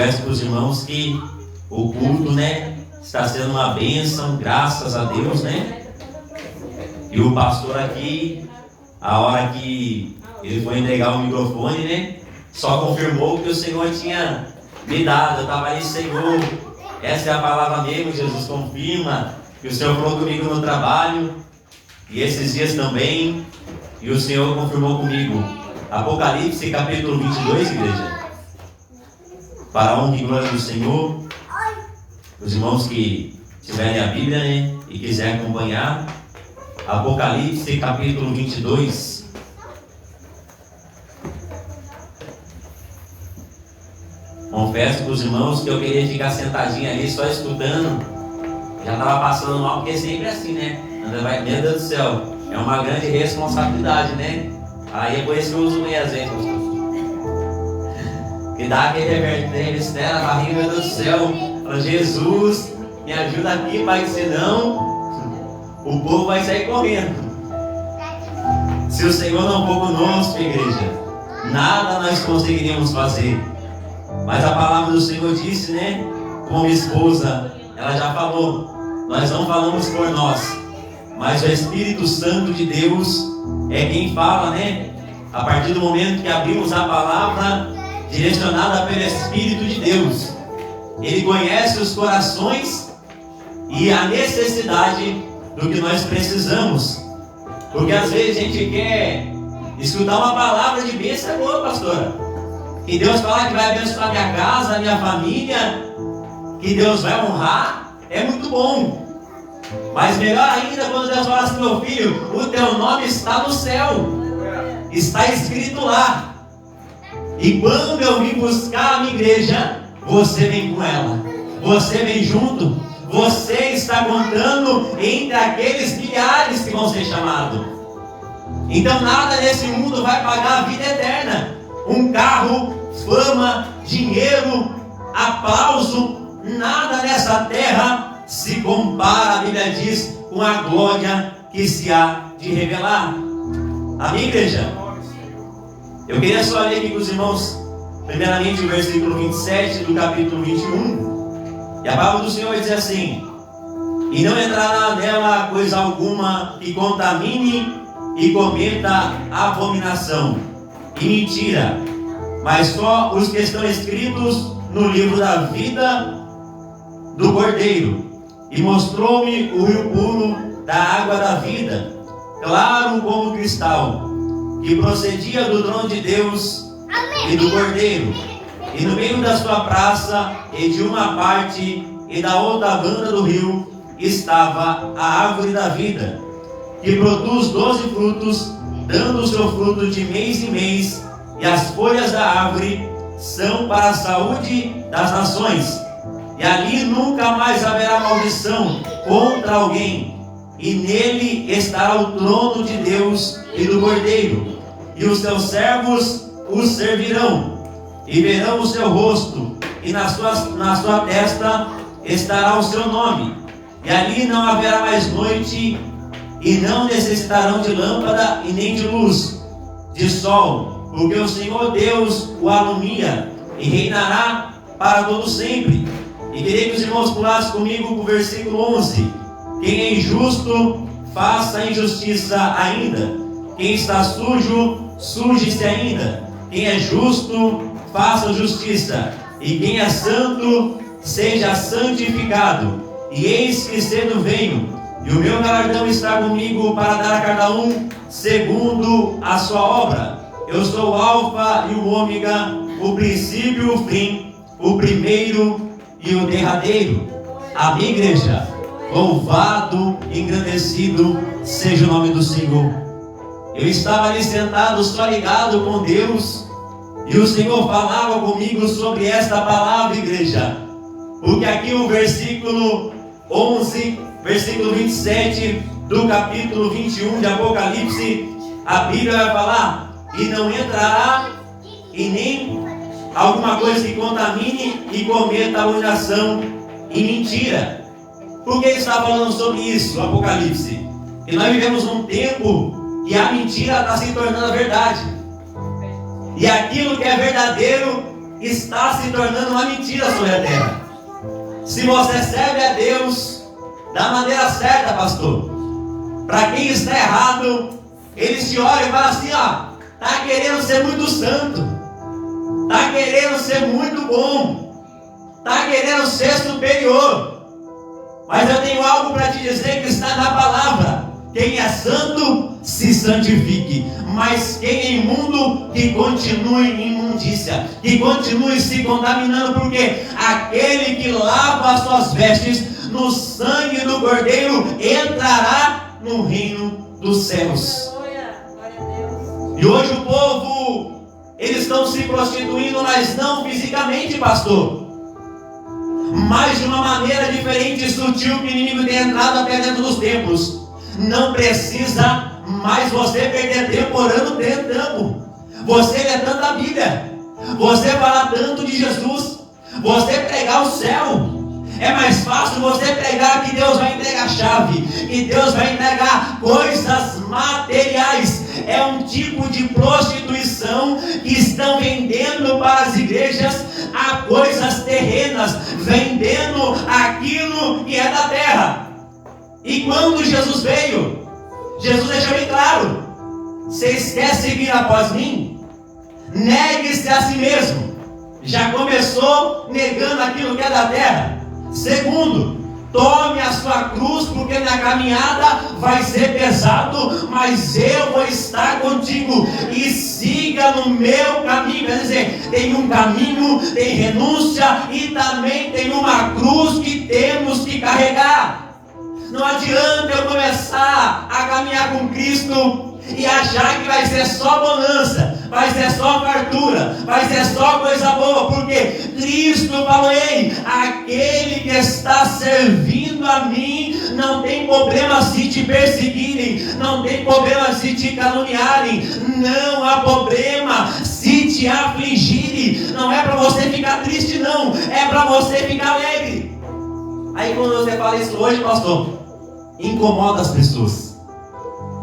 Peço para os irmãos que o culto, está sendo uma bênção, graças a Deus, E o pastor aqui, a hora que ele foi entregar o microfone, só confirmou que o Senhor tinha me dado. Eu estava ali, Senhor, essa é a palavra mesmo, Jesus, confirma que o Senhor falou comigo no trabalho, e esses dias também, e o Senhor confirmou comigo. Apocalipse capítulo 22, igreja. Para a honra e glória do Senhor, os irmãos que tiverem a Bíblia, e quiserem acompanhar, Apocalipse capítulo 22. Confesso para os irmãos que eu queria ficar sentadinho ali só escutando. Já estava passando mal, porque é sempre assim, Meu Deus do céu, é uma grande responsabilidade, Aí é por isso que eu uso meio azeite, que dá aquele revertério, na barriga, meu Deus do céu. Fala, Jesus, me ajuda aqui, Pai, senão o povo vai sair correndo. Se o Senhor não for conosco, igreja, nada nós conseguiríamos fazer. Mas a palavra do Senhor disse, como esposa, ela já falou, nós não falamos por nós, mas o Espírito Santo de Deus é quem fala, A partir do momento que abrimos a palavra direcionada pelo Espírito de Deus, Ele conhece os corações e a necessidade do que nós precisamos. Porque às vezes a gente quer escutar uma palavra de bênção, boa, pastora. Que Deus fala que vai abençoar minha casa, minha família, que Deus vai honrar, é muito bom. Mas melhor ainda quando Deus fala assim, meu filho, o teu nome está no céu, está escrito lá. E quando eu vim buscar a minha igreja, você vem com ela, você vem junto, você está contando entre aqueles milhares que vão ser chamados. Então nada nesse mundo vai pagar a vida eterna. Um carro, fama, dinheiro, aplauso, nada nessa terra se compara, a Bíblia diz, com a glória que se há de revelar. Amém, igreja? Eu queria só ler aqui com os irmãos, primeiramente o versículo 27 do capítulo 21. E a palavra do Senhor diz assim: e não entrará nela coisa alguma que contamine e cometa abominação e mentira, mas só os que estão escritos no livro da vida do Cordeiro. E mostrou-me o rio puro da água da vida, claro como cristal, que procedia do trono de Deus e do Cordeiro. E no meio da sua praça, e de uma parte e da outra banda do rio, estava a árvore da vida, que produz 12 frutos, dando o seu fruto de mês em mês, e as folhas da árvore são para a saúde das nações. E ali nunca mais haverá maldição contra alguém, e nele estará o trono de Deus e do Cordeiro, e os seus servos os servirão, e verão o seu rosto, e na sua testa estará o seu nome. E ali não haverá mais noite, e não necessitarão de lâmpada e nem de luz, de sol, porque o Senhor Deus o alumia, e reinará para todo sempre. E queria que os irmãos pulassem comigo para o versículo 11. Quem é injusto, faça injustiça ainda. Quem está sujo, suje-se ainda. Quem é justo, faça justiça. E quem é santo, seja santificado. E eis que cedo venho, e o meu galardão está comigo para dar a cada um segundo a sua obra. Eu sou o Alfa e o Ômega, o princípio e o fim, o primeiro e o derradeiro. Amém, igreja? Louvado, engrandecido seja o nome do Senhor. Eu estava ali sentado, só ligado com Deus, e o Senhor falava comigo sobre esta palavra, igreja. Porque aqui o versículo 11, versículo 27 do capítulo 21 de Apocalipse, a Bíblia vai falar: e não entrará e nem alguma coisa que contamine e cometa abominação e mentira. Por que ele está falando sobre isso, Apocalipse? Que nós vivemos um tempo que a mentira está se tornando a verdade. E aquilo que é verdadeiro está se tornando uma mentira sobre a terra. Se você serve a Deus da maneira certa, pastor, para quem está errado, eles te olham e falam assim, ó, tá querendo ser muito santo, tá querendo ser muito bom, tá querendo ser superior. Mas eu tenho algo para te dizer que está na palavra: quem é santo, se santifique, mas quem é imundo, que continue em imundícia, que continue se contaminando, porque aquele que lava as suas vestes no sangue do Cordeiro entrará no reino dos céus. E hoje o povo, eles estão se prostituindo, mas não fisicamente, pastor, mas de uma maneira diferente e sutil, que o inimigo tem entrado até dentro dos templos. Não precisa mais você perder tempo orando tentando. Você lê tanto a Bíblia, você fala tanto de Jesus, você pregar o céu. É mais fácil você pregar que Deus vai entregar a chave, que Deus vai entregar coisas materiais. É um tipo de prostituição que estão vendendo para as igrejas a coisas terrenas, vendendo aquilo que é da terra. E quando Jesus veio, Jesus deixou bem claro: vocês querem seguir após mim? Negue-se a si mesmo. Já começou negando aquilo que é da terra. Segundo, tome a sua cruz, porque na caminhada vai ser pesado, mas eu vou estar contigo, e siga no meu caminho. Quer dizer, tem um caminho, tem renúncia, e também tem uma cruz que temos que carregar. Não adianta eu começar a caminhar com Cristo e achar que vai ser só bonança, vai ser só fartura, vai ser só coisa boa, porque Cristo falou: ei, aquele que está servindo a mim, não tem problema se te perseguirem, não tem problema se te caluniarem, não há problema se te afligirem. Não é para você ficar triste, não, é para você ficar alegre. Aí quando você fala isso hoje, pastor, incomoda as pessoas,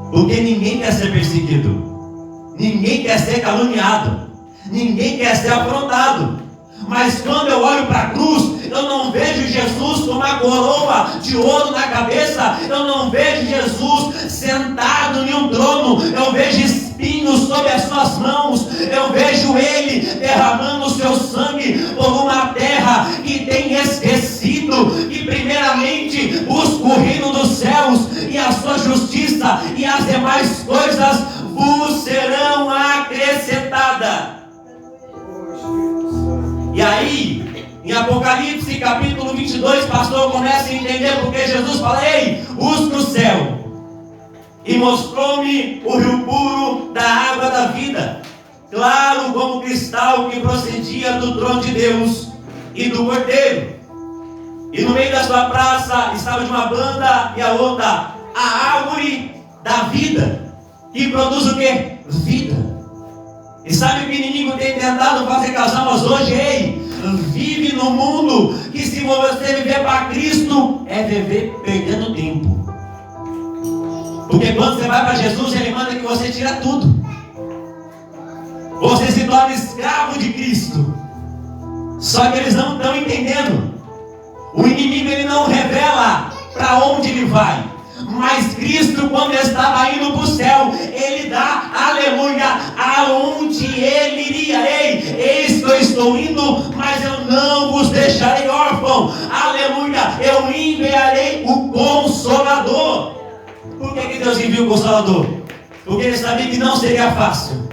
porque ninguém quer ser perseguido, ninguém quer ser caluniado, ninguém quer ser afrontado. Mas quando eu olho para a cruz, eu não vejo Jesus com uma coroa de ouro na cabeça, eu não vejo Jesus sentado em um trono, eu vejo espinhos sobre as suas mãos, eu vejo Ele derramando o seu sangue por uma terra que tem esquecido que primeiramente busca o reino dos céus e a sua justiça, e as demais coisas vos serão acrescentadas. E aí, em Apocalipse capítulo 22, pastor começa a entender porque Jesus fala: ei, busca o céu. E mostrou-me o rio puro da água da vida, claro como cristal, que procedia do trono de Deus e do Cordeiro. E no meio da sua praça estava de uma banda e a outra a árvore da vida, que produz o quê? Vida. E sabe o que o inimigo tem tentado fazer com as almas hoje? Ei, vive no mundo que, se você viver para Cristo, é viver perdendo tempo. Porque quando você vai para Jesus, Ele manda que você tira tudo. Você se torna escravo de Cristo. Só que eles não estão entendendo. O inimigo, ele não revela para onde ele vai. Mas Cristo, quando estava indo para o céu, Ele dá, aleluia, aonde Ele iria. Ei, eis que eu estou indo, mas eu não vos deixarei órfão. Aleluia, eu enviarei o Consolador. Por que Deus envia o Consolador? Porque Ele sabia que não seria fácil.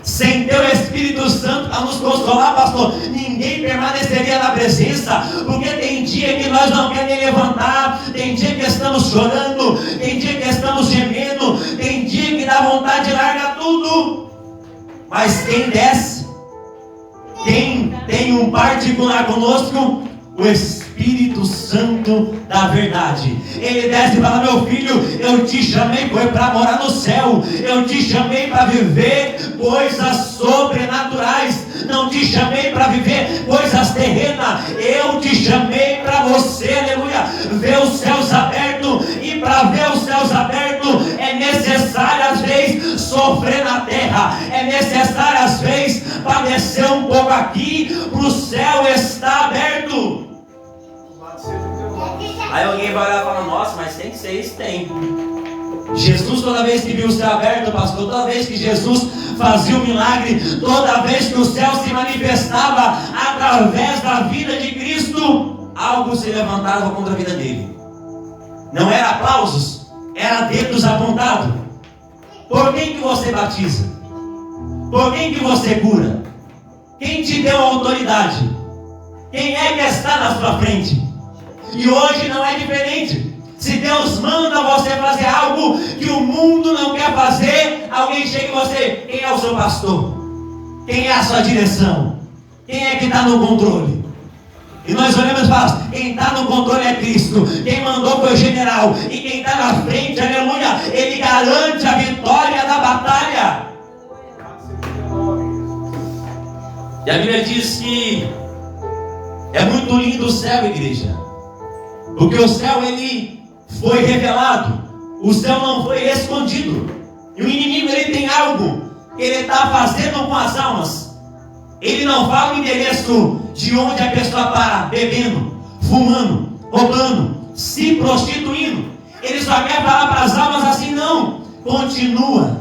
Sem ter o Espírito Santo a nos consolar, pastor, ninguém permaneceria na presença. Porque tem dia que nós não queremos levantar, tem dia que estamos chorando, tem dia que estamos gemendo, tem dia que dá vontade de largar tudo. Mas quem desce, quem tem um particular conosco, o Espírito Santo da verdade. Ele desce e fala: meu filho, eu te chamei para morar no céu, eu te chamei para viver coisas sobrenaturais, não te chamei para viver coisas terrenas, eu te chamei para você, aleluia, ver os céus abertos. E para ver os céus abertos é necessário às vezes sofrer na terra, é necessário às vezes padecer descer um pouco aqui, para o céu estar aberto. Aí alguém vai olhar e falar: nossa, mas tem que ser isso? Tem. Jesus, toda vez que viu o céu aberto, pastor, toda vez que Jesus fazia o milagre, toda vez que o céu se manifestava através da vida de Cristo, algo se levantava contra a vida dele. Não era aplausos, era dedos apontados. Por quem que você batiza? Por quem que você cura? Quem te deu a autoridade? Quem é que está na sua frente? E hoje não é diferente. Se Deus manda você fazer algo que o mundo não quer fazer, alguém chega em você: quem é o seu pastor? Quem é a sua direção? Quem é que está no controle? E nós olhamos e falamos: quem está no controle é Cristo. Quem mandou foi o general. E quem está na frente, aleluia, ele garante a vitória da batalha. E a Bíblia diz que é muito lindo o céu, igreja, porque o céu, ele foi revelado. O céu não foi escondido. E o inimigo, ele tem algo que ele está fazendo com as almas. Ele não fala o endereço de onde a pessoa para, bebendo, fumando, roubando, se prostituindo. Ele só quer falar para as almas assim: não, continua,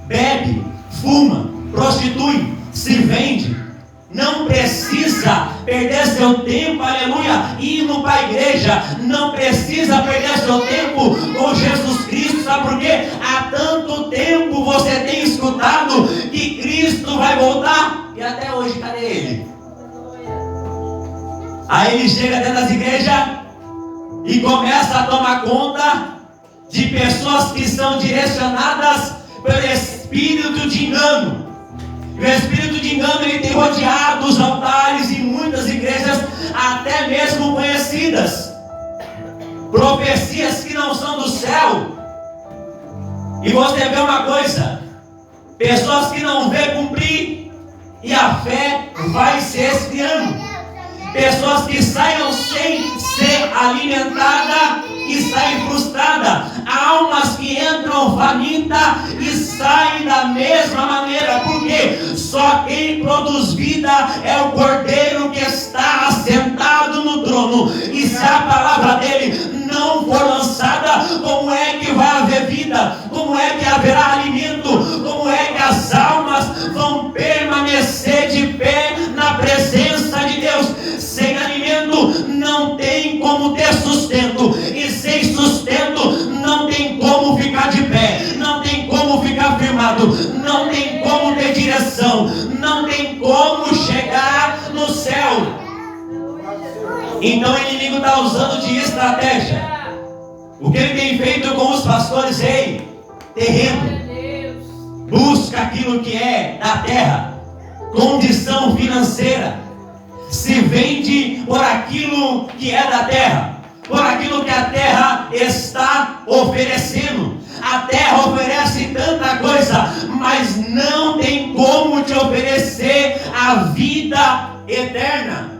bebe, fuma, prostitui, se vende. Não precisa perder seu tempo, aleluia, indo para a igreja. Não precisa perder seu tempo com Jesus Cristo. Sabe por quê? Há tanto tempo você tem escutado que Cristo vai voltar, e até hoje, cadê Ele? Aí ele chega dentro das igrejas e começa a tomar conta de pessoas que são direcionadas pelo espírito de engano. E o espírito de engano, ele tem rodeado os altares em muitas igrejas, até mesmo conhecidas. Profecias que não são do céu. E você vê uma coisa: pessoas que não vê cumprir, e a fé vai se esfriando. Pessoas que saiam sem ser alimentadas e saem frustradas. Almas que entram famintas e saem da mesma maneira. Porque só quem produz vida é o Cordeiro que está assentado no trono. E se a palavra dele não for lançada, como é que vai haver vida? Como é que haverá alimento? Como é que as almas vão permanecer de pé na presença de Deus? Sem alimento não tem como ter sustento, e sem sustento não tem como ficar de pé, não tem como ficar firmado, não tem como ter direção, não tem como chegar no céu. Então o inimigo está usando de estratégia. O que ele tem feito com os pastores? Ei, terreno, busca aquilo que é da terra, condição financeira, se vende por aquilo que é da terra, por aquilo que a terra está oferecendo. A terra oferece tanta coisa, mas não tem como te oferecer a vida eterna.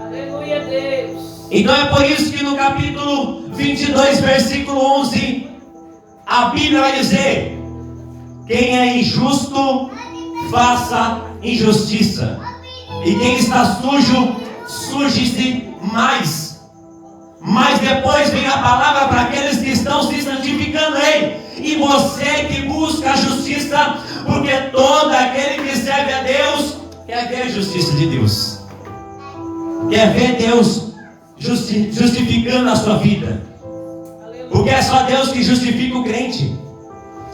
Aleluia, Deus. Então é por isso que no capítulo 22, versículo 11, a Bíblia vai dizer: quem é injusto, faça injustiça. E quem está sujo, suje-se mais. Mas depois vem a palavra para aqueles que estão se santificando. Ei, e você que busca a justiça, porque todo aquele que serve a Deus quer ver a justiça de Deus, quer ver Deus justificando a sua vida. Porque é só Deus que justifica o crente.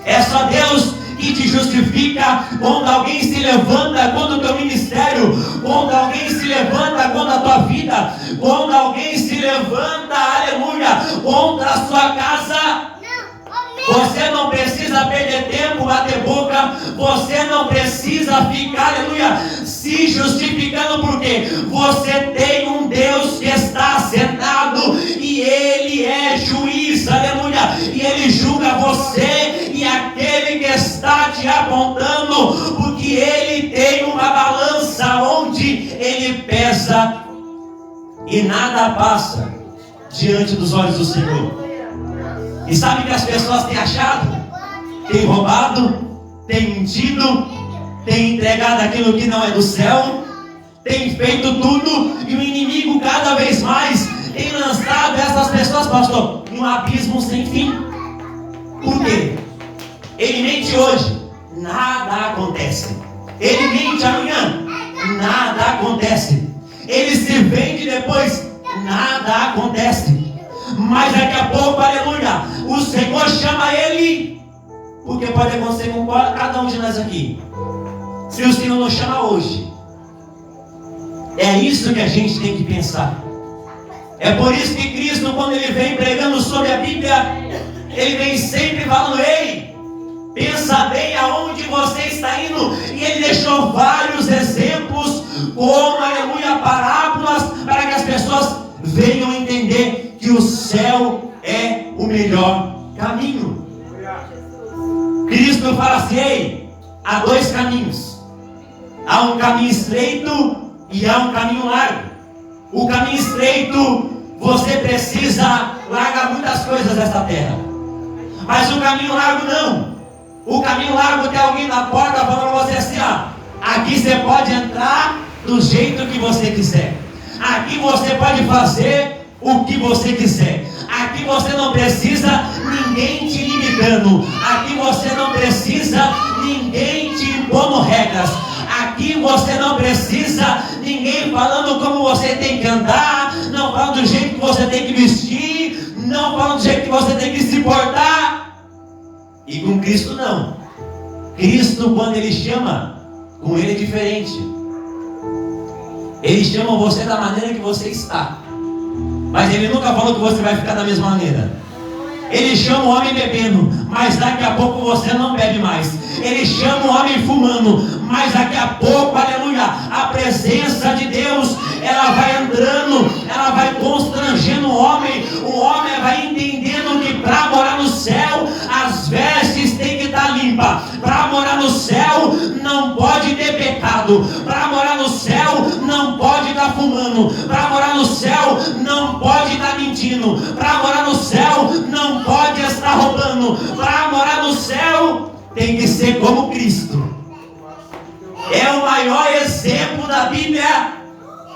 É só Deus que te justifica quando alguém se levanta contra o teu ministério, quando alguém se levanta contra a tua vida, quando alguém se levanta, aleluia, contra a sua casa. Você não precisa perder tempo, bater boca. Você não precisa ficar, aleluia, se justificando, porque você tem um Deus que está sentado e Ele é juiz, aleluia, e Ele julga você e aquele que está te apontando, porque Ele tem uma balança onde Ele pesa e nada passa diante dos olhos do Senhor. E sabe que as pessoas têm achado? Têm roubado, têm mentido, tem entregado aquilo que não é do céu, tem feito tudo, e o inimigo cada vez mais tem lançado essas pessoas, pastor, em um abismo sem fim. Por quê? Ele mente hoje, nada acontece. Ele mente amanhã, nada acontece. Ele se vende depois, nada acontece. Mas daqui a pouco, aleluia, o Senhor chama ele, porque pode acontecer com cada um de nós aqui. Se o Senhor nos chama hoje, é isso que a gente tem que pensar. É por isso que Cristo, quando Ele vem pregando sobre a Bíblia, Ele vem sempre falando: ei, pensa bem aonde você está indo. E Ele deixou vários exemplos, como, aleluia, parábolas, para que as pessoas venham entender que o céu é o melhor caminho. Cristo fala assim: ei, há dois caminhos. Há um caminho estreito e há um caminho largo. O caminho estreito, você precisa largar muitas coisas desta terra. Mas o caminho largo não. O caminho largo tem alguém na porta falando para você assim: aqui você pode entrar do jeito que você quiser. Aqui você pode fazer o que você quiser. Aqui você não precisa ninguém te limitando. Aqui você não precisa ninguém te impondo regras. Aqui você não precisa ninguém falando como você tem que andar, não falando do jeito que você tem que vestir, não falando do jeito que você tem que se portar. E com Cristo não. Cristo, quando Ele chama, com Ele é diferente. Ele chama você da maneira que você está, mas Ele nunca falou que você vai ficar da mesma maneira. Ele chama o homem bebendo, mas daqui a pouco você não bebe mais. Ele chama o homem fumando, mas daqui a pouco, aleluia, a presença de Deus, ela vai entrando, ela vai constrangendo o homem vai entendendo que para morar no céu, as vestes têm que estar limpas. Para morar no céu, não pode ter pecado. Para morar no céu, não pode estar fumando. Para morar no céu, não pode estar mentindo. Para morar no céu, não pode estar roubando. Para morar no céu, tem que ser como Cristo. É o maior exemplo da Bíblia.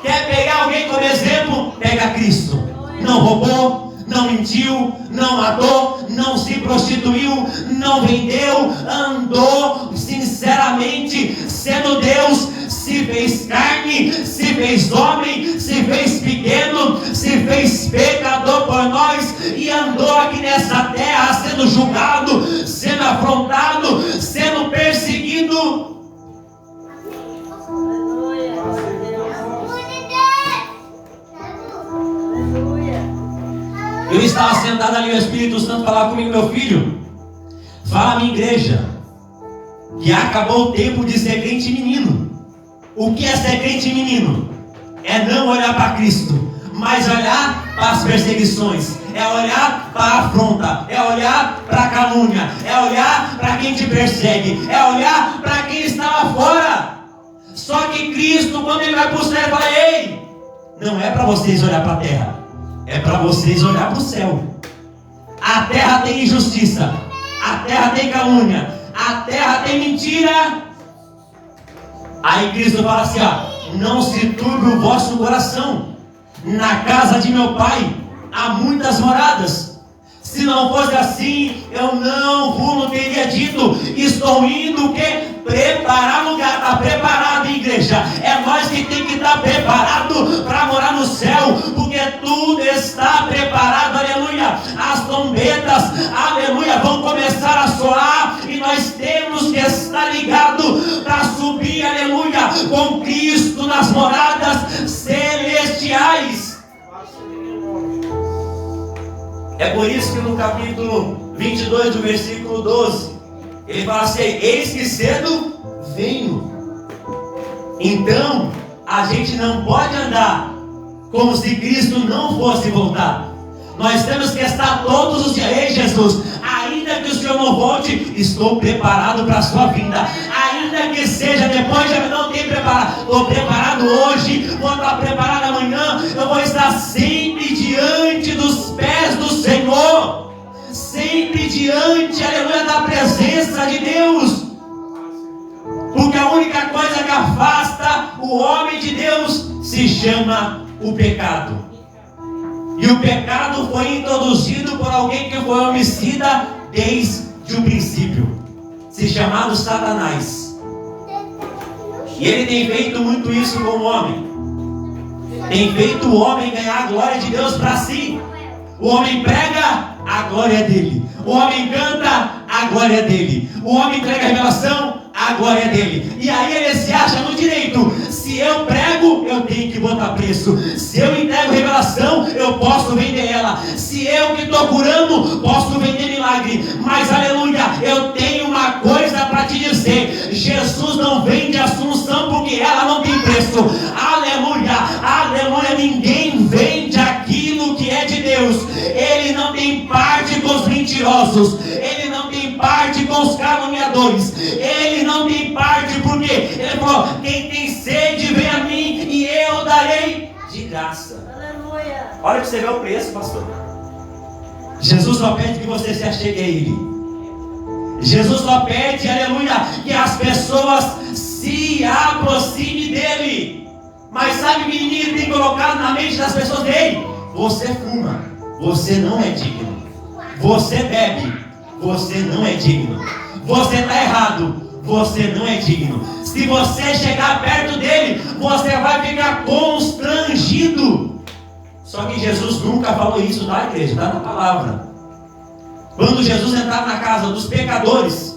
Quer pegar alguém como exemplo? Pega Cristo. Não roubou, não mentiu, não matou, não se prostituiu, não vendeu, andou sinceramente, sendo Deus, se fez carne, se fez homem, se fez pequeno, se fez pecador por nós e andou aqui nessa terra sendo julgado, sendo afrontado, sendo perseguido. Eu estava sentado ali, o Espírito Santo falava comigo: meu filho, fala à minha igreja que acabou o tempo de ser crente menino. O que é ser crente menino? É não olhar para Cristo, mas olhar para as perseguições, é olhar para a afronta, é olhar para a calúnia, é olhar para quem te persegue, é olhar para quem está lá fora. Só que Cristo, quando Ele vai para o céu, Ele fala: ei, não é para vocês olhar para a terra, é para vocês olhar para o céu. A terra tem injustiça, a terra tem calúnia, a terra tem mentira. Aí Cristo fala assim: não se turbe o vosso coração. Na casa de meu Pai há muitas moradas. Se não fosse assim, eu não vos teria dito. Estou indo o quê? Preparar lugar. Está preparado, igreja. É nós que tem que estar preparado para morar no céu, porque tudo está preparado, aleluia. As trombetas, aleluia, vão começar a soar, e nós temos que estar ligados para subir, aleluia, com Cristo nas moradas celestiais. É por isso que no capítulo 22 do versículo 12, ele fala assim: eis que cedo venho. Então a gente não pode andar como se Cristo não fosse voltar. Nós temos que estar todos os dias: ei Jesus, ainda que o Senhor não volte, estou preparado para a sua vinda. Ainda que seja depois, eu não tenho preparado, estou preparado hoje, vou estar preparado amanhã. Eu vou estar sempre diante dos pés do Senhor, sempre diante, aleluia, da presença de Deus. Porque a única que afasta o homem de Deus se chama o pecado. E o pecado foi introduzido por alguém que foi homicida desde o princípio, se chamado Satanás. E ele tem feito muito isso com o homem. Tem feito o homem ganhar a glória de Deus para si. O homem prega, a glória é dele. O homem canta, a glória é dele. O homem entrega a revelação, a glória é dele. E aí ele se acha no direito. Se eu prego, eu tenho que botar preço. Se eu entrego revelação, eu posso vender ela. Se eu que estou curando, posso vender milagre. Mas aleluia, eu tenho uma coisa para te dizer: Jesus não vende Assunção porque ela não tem preço. Aleluia, aleluia. Ninguém vende aquilo que é de Deus. Ele não tem parte com os mentirosos. Ele não tem parte com os caluniadores. Ele não tem parte porque ele falou: quem tem sede, vem a mim e eu darei de graça. Aleluia. Olha para você ver o preço, pastor. Jesus só pede que você se achegue a Ele. Jesus só pede, aleluia, que as pessoas se aproximem dEle. Mas sabe o que ninguém tem colocado na mente das pessoas dele? Você fuma, você não é digno. Você bebe, você não é digno. Você está errado, você não é digno. Se você chegar perto dele, você vai ficar constrangido. Só que Jesus nunca falou isso, tá, igreja? Está na palavra. Quando Jesus entrava na casa dos pecadores,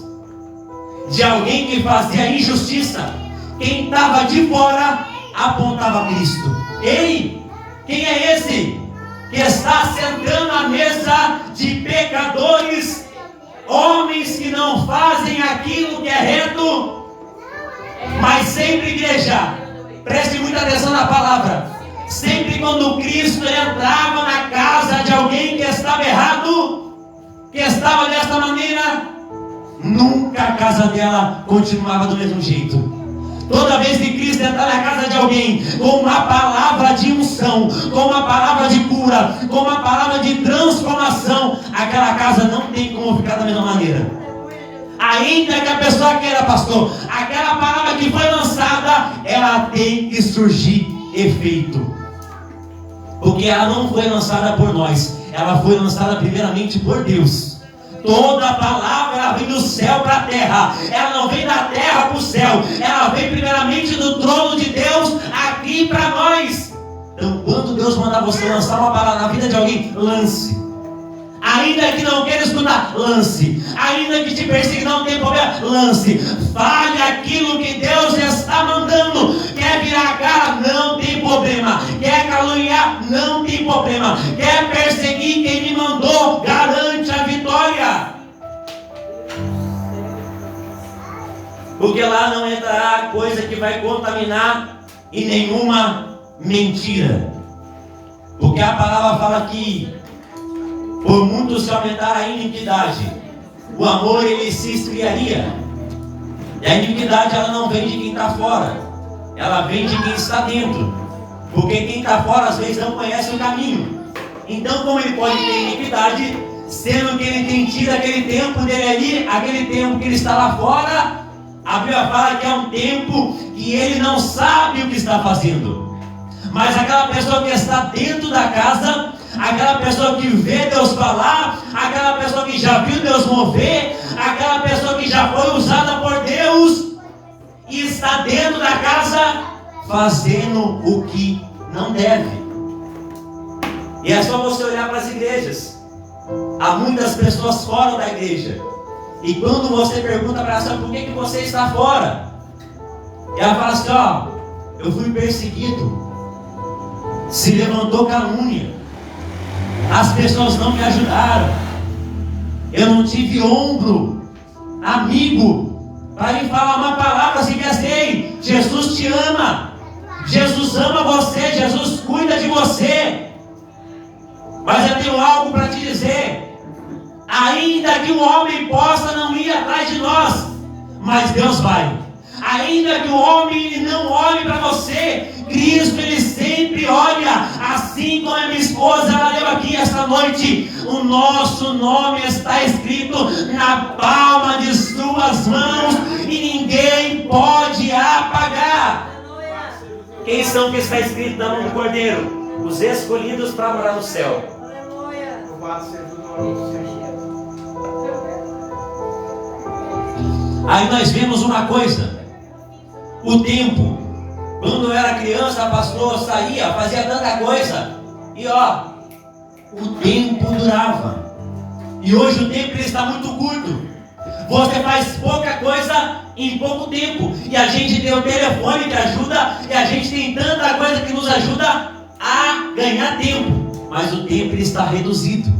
de alguém que fazia injustiça, quem estava de fora apontava Cristo. Ei, quem é esse que está sentando à mesa de pecadores, homens que não fazem aquilo que é reto? Mas sempre, igreja, preste muita atenção na palavra, sempre quando Cristo entrava na casa de alguém que estava errado, que estava desta maneira, nunca a casa dela continuava do mesmo jeito. Toda vez que Cristo entrar na casa de alguém com uma palavra de unção, com uma palavra de cura, com uma palavra de transformação, aquela casa não tem como ficar da mesma maneira. Ainda que a pessoa queira, pastor, aquela palavra que foi lançada, ela tem que surgir efeito. Porque ela não foi lançada por nós, ela foi lançada primeiramente por Deus. Toda palavra, ela vem do céu para a terra. Ela não vem da terra para o céu. Ela vem primeiramente do trono de Deus aqui para nós. Então, quando Deus mandar você lançar uma palavra na vida de alguém, lance. Ainda que não queira escutar, lance. Ainda que te persiga, não tem problema, lance. Fale aquilo que Deus está mandando. Quer virar a cara? Não tem problema. Quer caluniar? Não tem problema. Quer perseguir quem me mandou? Garante a vitória. Porque lá não entrará coisa que vai contaminar e nenhuma mentira. Porque a palavra fala que por muito se aumentar a iniquidade, o amor ele se esfriaria. E a iniquidade ela não vem de quem está fora, ela vem de quem está dentro. Porque quem está fora às vezes não conhece o caminho. Então como ele pode ter iniquidade, sendo que ele tem tido aquele tempo dele ali, aquele tempo que ele está lá fora? A Bíblia fala que é um tempo que ele não sabe o que está fazendo. Mas aquela pessoa que está dentro da casa, aquela pessoa que vê Deus falar, aquela pessoa que já viu Deus mover, aquela pessoa que já foi usada por Deus e está dentro da casa fazendo o que não deve. E é só você olhar para as igrejas. Há muitas pessoas fora da igreja. E quando você pergunta para ela, por que você está fora? Ela fala assim, ó, eu fui perseguido, se levantou calúnia, as pessoas não me ajudaram, eu não tive ombro, amigo, para me falar uma palavra assim que assim, Jesus te ama, Jesus ama você, Jesus cuida de você. Mas eu tenho algo para te dizer. Ainda que o homem possa não ir atrás de nós, mas Deus vai. Ainda que o homem não olhe para você, Cristo ele sempre olha. Assim assim como a minha esposa, ela leu aqui esta noite, o nosso nome está escrito na palma de suas mãos e ninguém pode apagar. Quem são que está escrito na mão do Cordeiro? Os escolhidos para morar no céu. Aí nós vemos uma coisa: o tempo. Quando eu era criança, pastor, saía, fazia tanta coisa, e o tempo durava. E hoje o tempo ele está muito curto. Você faz pouca coisa em pouco tempo. E a gente tem o telefone que ajuda, e a gente tem tanta coisa que nos ajuda a ganhar tempo. Mas o tempo ele está reduzido.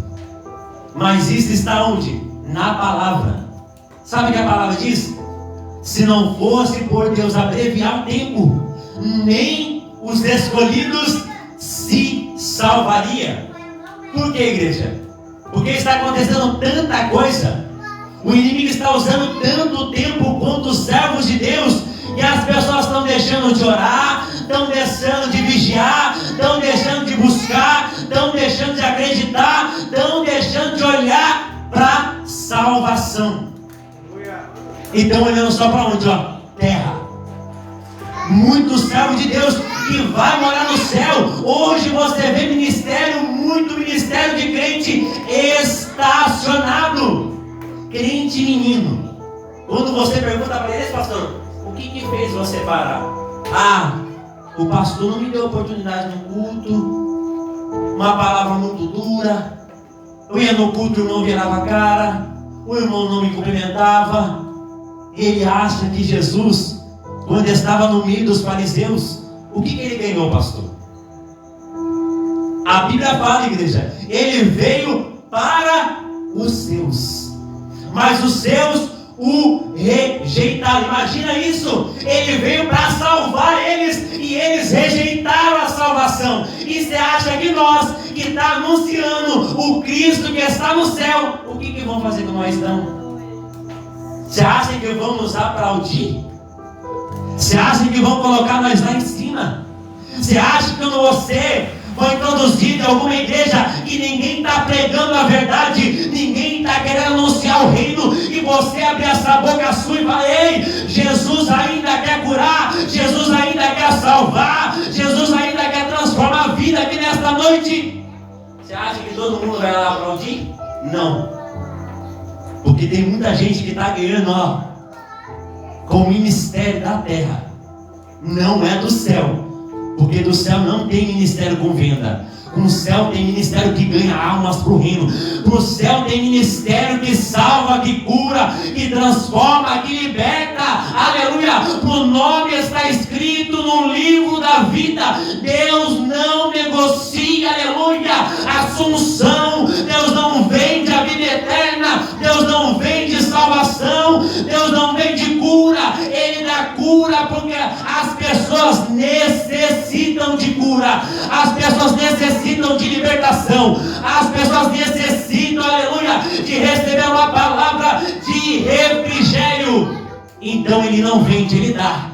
Mas isso está onde? Na palavra. Sabe o que a palavra diz? Se não fosse por Deus abreviar o tempo, nem os escolhidos se salvaria. Por que, igreja? Porque está acontecendo tanta coisa. O inimigo está usando tanto tempo contra os servos de Deus, que as pessoas estão deixando de orar, estão deixando de vigiar, estão deixando de buscar, estão deixando de acreditar, estão deixando de olhar para salvação. E estão olhando só para onde? Terra. Muitos servos de Deus que vai morar no céu. Hoje você vê ministério, muito ministério de crente estacionado. Crente menino. Quando você pergunta para eles, pastor, o que fez você parar? O pastor não me deu oportunidade no culto, uma palavra muito dura, eu ia no culto e o irmão virava a cara, o irmão não me cumprimentava. Ele acha que Jesus, quando estava no meio dos fariseus, o que ele ganhou, pastor? A Bíblia fala, igreja, ele veio para os seus, mas os seus o rejeitaram. Imagina isso, ele veio para salvar eles e eles rejeitaram a salvação. E você acha que nós, que está anunciando o Cristo que está no céu, o que vão fazer com nós então? Você acha que vão nos aplaudir? Você acha que vão colocar nós lá em cima? Você acha que quando você foi introduzido em alguma igreja e ninguém está pregando a verdade, ninguém está querendo anunciar o reino, e você abrir essa boca sua e falar: ei, Jesus ainda quer curar, Jesus ainda quer salvar, Jesus ainda quer transformar a vida aqui nesta noite, você acha que todo mundo vai lá aplaudir? Não. Porque tem muita gente que está ganhando com o ministério da terra, não é do céu. Porque do céu não tem ministério com venda. No céu tem ministério que ganha almas para o reino. No céu tem ministério que salva, que cura, que transforma, que liberta. Aleluia! O nome está escrito no livro da vida. Deus não negocia, aleluia, assunção. Deus não vende a vida eterna. Deus não vende salvação. Deus não vende cura. Ele dá cura porque as pessoas necessitam de cura. As pessoas necessitam de libertação. As pessoas necessitam, aleluia, de receber uma palavra de refrigério. Então ele não vende, ele dá.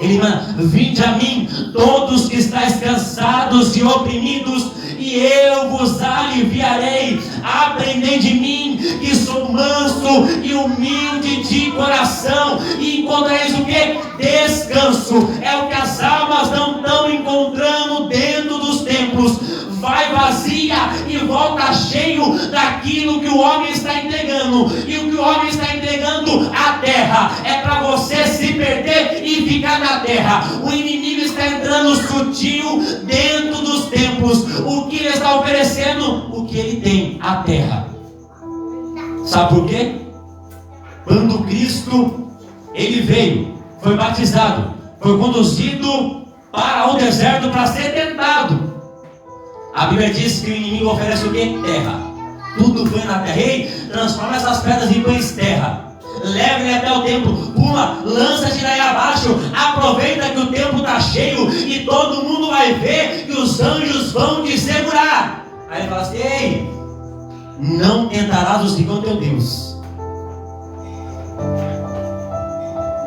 Ele manda: vinde a mim todos que estáis cansados e oprimidos, e eu vos aliviarei. Aprendei de mim, que sou manso e humilde de coração, e encontrareis o que? Descanso. É o que as almas não estão encontrando dentro dos templos. Vai vazia e volta cheio daquilo que o homem está entregando. E o que o homem está entregando? A terra. É para você se perder e ficar na terra. O inimigo está entrando sutil dentro dos templos. O que ele está oferecendo? O que ele tem? A terra. Sabe por quê? Quando Cristo ele veio, foi batizado, foi conduzido para o deserto para ser tentado. A Bíblia diz que o inimigo oferece o quê? Terra. Tudo foi na terra. Ei, transforma essas pedras em pães terra. Leva ele até o templo. Pula, lança-te daí abaixo. Aproveita que o templo está cheio e todo mundo vai ver que os anjos vão te segurar. Aí ele fala assim: ei, não tentarás o Senhor teu Deus.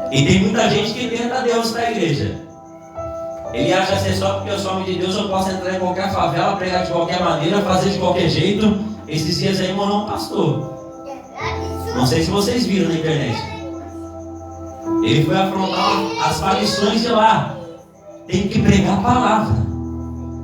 E tem muita gente que tenta Deus na igreja. Ele acha que só porque eu sou homem de Deus eu posso entrar em qualquer favela, pregar de qualquer maneira, fazer de qualquer jeito. Esses dias aí morou um pastor. Não sei se vocês viram na internet. Ele foi afrontar as facções de lá. Tem que pregar a palavra.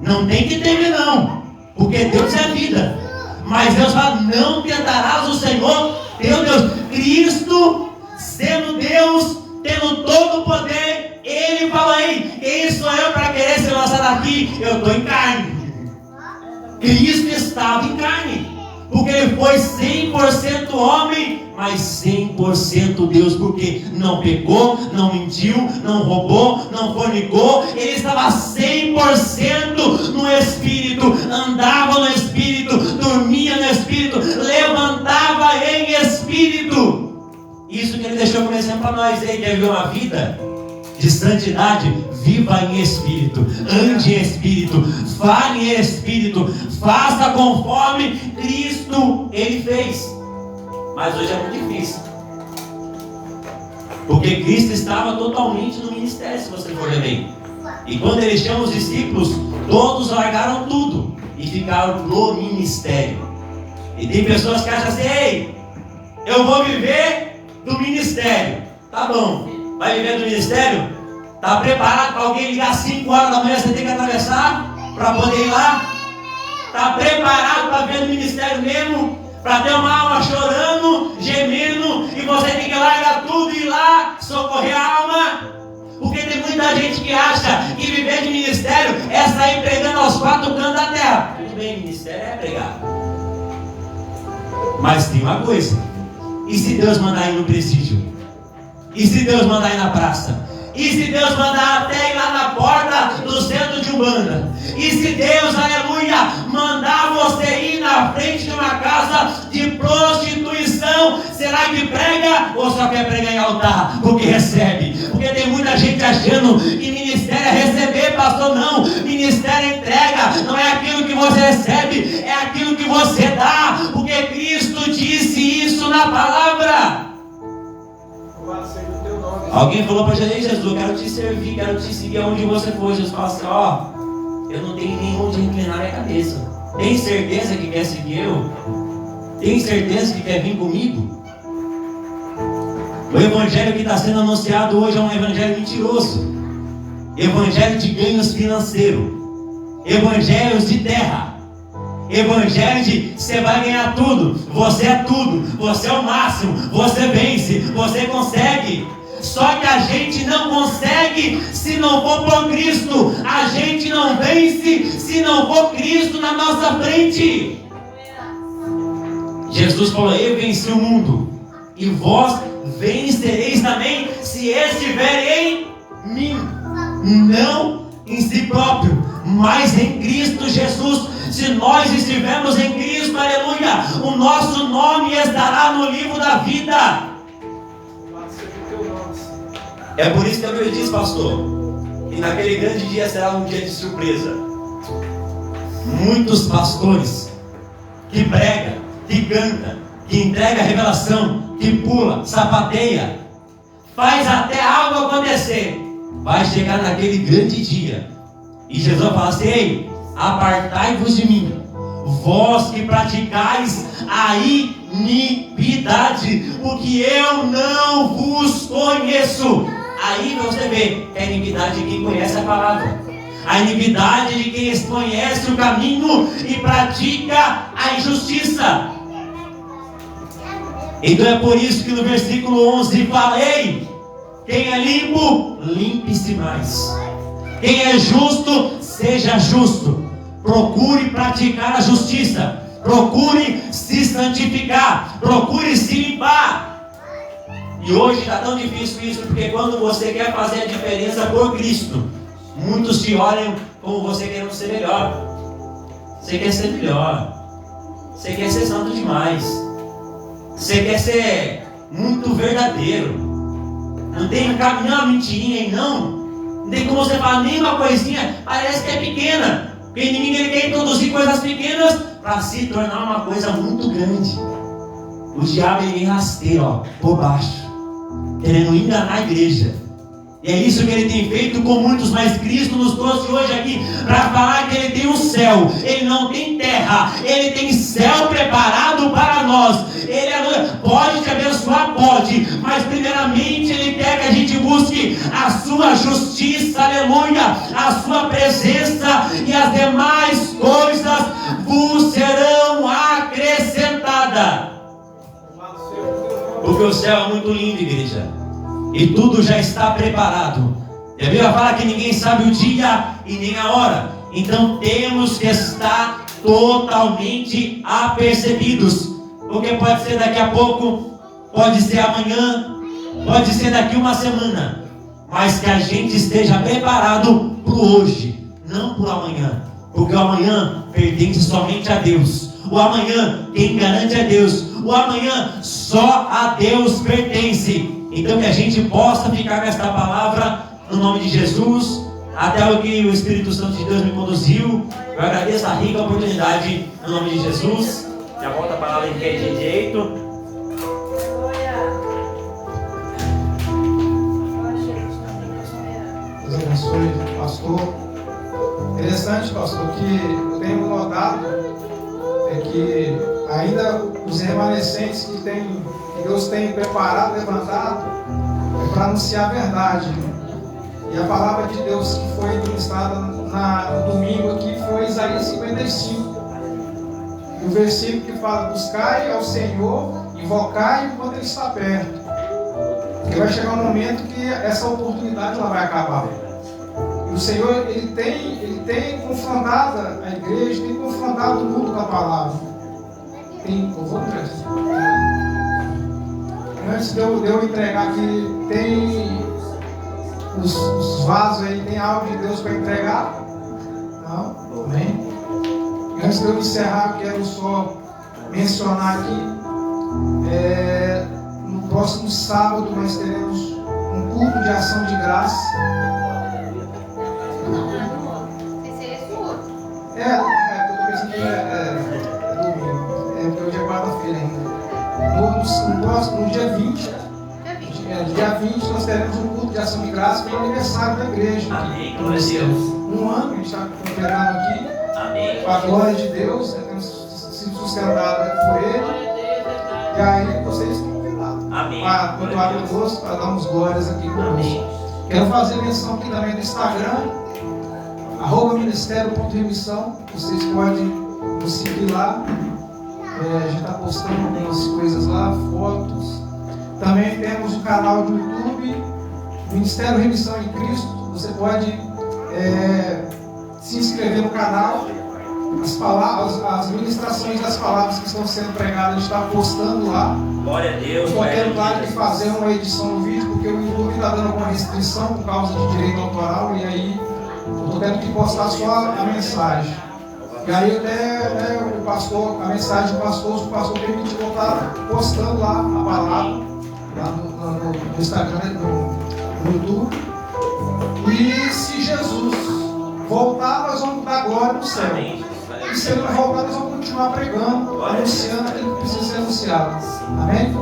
Não tem que temer não. Porque Deus é vida. Mas Deus fala, não tentarás o Senhor, teu Deus. Cristo, sendo Deus, tendo todo o poder, Ele fala aí, quem sou eu para querer ser lançado aqui? Eu estou em carne. Cristo estava em carne. Porque Ele foi 100% homem, mas 100% Deus. Porque não pecou, não mentiu, não roubou, não fornicou. Ele estava 100% no Espírito. Andava no Espírito, dormia no Espírito, levantava em Espírito. Isso que Ele deixou como exemplo para nós. Ele quer viver uma vida de santidade, viva em Espírito, ande em Espírito, fale em Espírito, faça conforme Cristo Ele fez. Mas hoje é muito difícil, porque Cristo estava totalmente no ministério, se você for ver bem. E quando Ele chama os discípulos, todos largaram tudo e ficaram no ministério. E tem pessoas que acham assim, ei, eu vou viver do ministério. Tá bom. Vai viver do ministério? Está preparado para alguém ligar às 5 horas da manhã, você tem que atravessar para poder ir lá? Está preparado para ver no ministério mesmo? Para ter uma alma chorando, gemendo, e você tem que largar tudo e ir lá socorrer a alma? Porque tem muita gente que acha que viver de ministério é sair pregando aos 4 cantos da terra. Tudo bem, ministério é pregar. Mas tem uma coisa, e se Deus mandar ir no presídio? E se Deus mandar ir na praça? E se Deus mandar até ir lá na porta do centro de Umbanda? E se Deus, aleluia, mandar você ir na frente de uma casa de prostituição? Será que prega ou só quer pregar em altar? Porque recebe. Porque tem muita gente achando que ministério é receber, pastor. Não, ministério é entrega. Não é aquilo que você recebe, é aquilo que você dá. Porque Cristo disse isso na palavra. Alguém falou para Jesus, eu quero te servir, quero te seguir aonde você for. Jesus fala assim, ó, eu não tenho nem onde inclinar minha cabeça. Tem certeza que quer seguir eu? Tem certeza que quer vir comigo? O evangelho que está sendo anunciado hoje é um evangelho mentiroso. Evangelho de ganhos financeiros. Evangelhos de terra. Evangelho de você vai ganhar tudo. Você é tudo. Você é o máximo. Você vence. Você consegue. Só que a gente não consegue se não for por Cristo. A gente não vence se não for Cristo na nossa frente. Jesus falou, eu venci o mundo, e vós vencereis também, se estiverem em mim. Não em si próprio, mas em Cristo Jesus. Se nós estivermos em Cristo, aleluia, o nosso nome estará no livro da vida. É por isso que eu disse, pastor, que naquele grande dia será um dia de surpresa. Muitos pastores que pregam, que cantam, que entregam a revelação, que pula, sapateia, faz até algo acontecer, vai chegar naquele grande dia e Jesus vai falar assim, ei, apartai-vos de mim, vós que praticais a iniquidade, porque eu não vos conheço. Aí você vê que a iniquidade de quem conhece a palavra, a iniquidade de quem conhece o caminho e pratica a injustiça. Então é por isso que no versículo 11 fala, ei, quem é limpo, limpe-se mais. Quem é justo, seja justo. Procure praticar a justiça. Procure se santificar. Procure se limpar. E hoje está tão difícil isso, porque quando você quer fazer a diferença por Cristo, muitos te olham como você querendo ser melhor. Você quer ser melhor. Você quer ser santo demais. Você quer ser muito verdadeiro. Não tem uma mentirinha aí não. Não tem como você falar nem uma coisinha, parece que é pequena. Porque o inimigo ele quer introduzir coisas pequenas para se tornar uma coisa muito grande. O diabo ele vem rasteiro, ó, por baixo, querendo enganar a igreja. E é isso que Ele tem feito com muitos, mas Cristo nos trouxe hoje aqui para falar que Ele tem um céu, Ele não tem terra, Ele tem céu preparado para nós. Ele pode te abençoar, pode, mas primeiramente Ele quer que a gente busque a sua justiça, aleluia, a sua presença, e as demais coisas vos serão acrescentadas. Porque o céu é muito lindo, igreja, e tudo já está preparado. E a Bíblia fala que ninguém sabe o dia e nem a hora. Então temos que estar totalmente apercebidos. Porque pode ser daqui a pouco, pode ser amanhã, pode ser daqui uma semana. Mas que a gente esteja preparado para o hoje, não para o amanhã. Porque o amanhã pertence somente a Deus. O amanhã quem garante é Deus. O amanhã só a Deus pertence. Então que a gente possa ficar com esta palavra no nome de Jesus, até o que o Espírito Santo de Deus me conduziu. Eu agradeço a rica oportunidade no nome de Jesus. Já volta a palavra em pé de direito. Deus abençoe, pastor. Interessante, pastor, que eu tenho notado é que ainda os remanescentes que Deus tem preparado, levantado, é para anunciar a verdade. E a palavra de Deus que foi ministrada no domingo aqui foi Isaías 55. E o versículo que fala: buscai ao Senhor, invocai enquanto Ele está perto. Porque vai chegar um momento que essa oportunidade ela vai acabar. E o Senhor, Ele tem confrontado a igreja, tem confrontado o mundo com a palavra. Antes de eu entregar aqui, tem os vasos aí, tem algo de Deus para entregar? Não? Amém? E antes de eu encerrar, quero só mencionar aqui, no próximo sábado nós teremos um culto de ação de graça. Eu estou pensando que é domingo, porque hoje é quarta-feira ainda. No dia 20, dia 20 nós teremos um culto de ação de graça para o aniversário da igreja. Amém, glória a Deus. Um ano que a gente está completando aqui. Amém. Com a glória de Deus, temos sido sustentados por Ele. E aí vocês estão convidados. Amém. Para cultuar conosco, para darmos glórias aqui conosco. Quero fazer menção aqui também do Instagram, @ministério.remissão. Vocês podem nos seguir lá. A gente está postando algumas coisas lá, fotos. Também temos o canal do YouTube, Ministério Remissão em Cristo. Você pode se inscrever no canal. As ministrações das palavras que estão sendo pregadas, a gente está postando lá. Glória a Deus. Estou tendo, claro, que fazer uma edição do vídeo, porque o YouTube está dando alguma restrição por causa de direito autoral, e aí eu estou tendo que postar só a mensagem. E aí até o pastor, a mensagem do pastor, o pastor permitiu eu estar postando lá a palavra, lá no Instagram, no YouTube. E se Jesus voltar, nós vamos dar glória no céu. E se Ele não voltar, nós vamos continuar pregando, anunciando aquilo que precisa ser anunciado. Amém?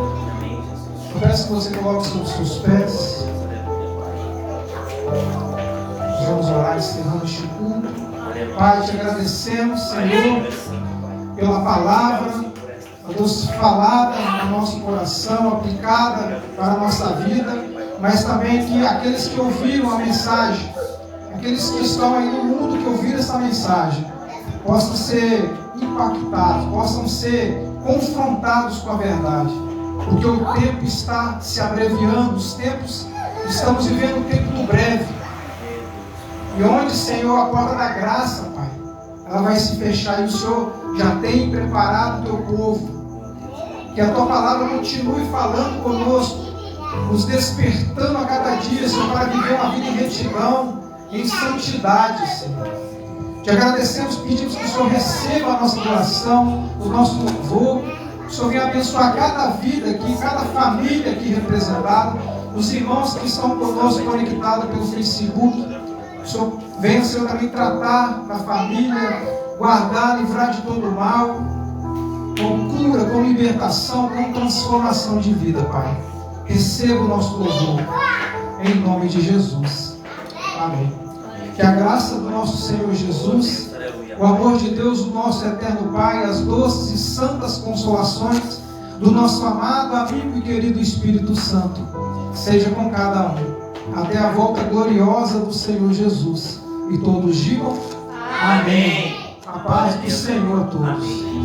Eu peço que você coloque sobre os seus pés. Vamos orar encerrando este culto. Pai, te agradecemos, Senhor, pela palavra, a Deus, falada no nosso coração, aplicada para a nossa vida, mas também que aqueles que ouviram a mensagem, aqueles que estão aí no mundo que ouviram essa mensagem, possam ser impactados, possam ser confrontados com a verdade, porque o tempo está se abreviando, estamos vivendo um tempo breve, e onde, Senhor, a porta da graça, Pai, ela vai se fechar, e o Senhor já tem preparado o teu povo, que a tua palavra continue falando conosco, nos despertando a cada dia, Senhor, para viver uma vida em retidão, em santidade, Senhor. Te agradecemos, pedimos que o Senhor receba a nossa oração, o nosso louvor. Que o Senhor venha abençoar cada vida aqui, cada família aqui representada, os irmãos que estão conosco conectados pelo Facebook. O Senhor venha, Senhor, também tratar da família, guardar, livrar de todo o mal, com cura, com libertação, com transformação de vida, Pai. Receba o nosso louvor. em nome de Jesus. Amém. Que a graça do nosso Senhor Jesus, o amor de Deus, o nosso eterno Pai, as doces e santas consolações do nosso amado amigo e querido Espírito Santo, seja com cada um, até a volta gloriosa do Senhor Jesus. E todos digam amém. A paz do Senhor a todos.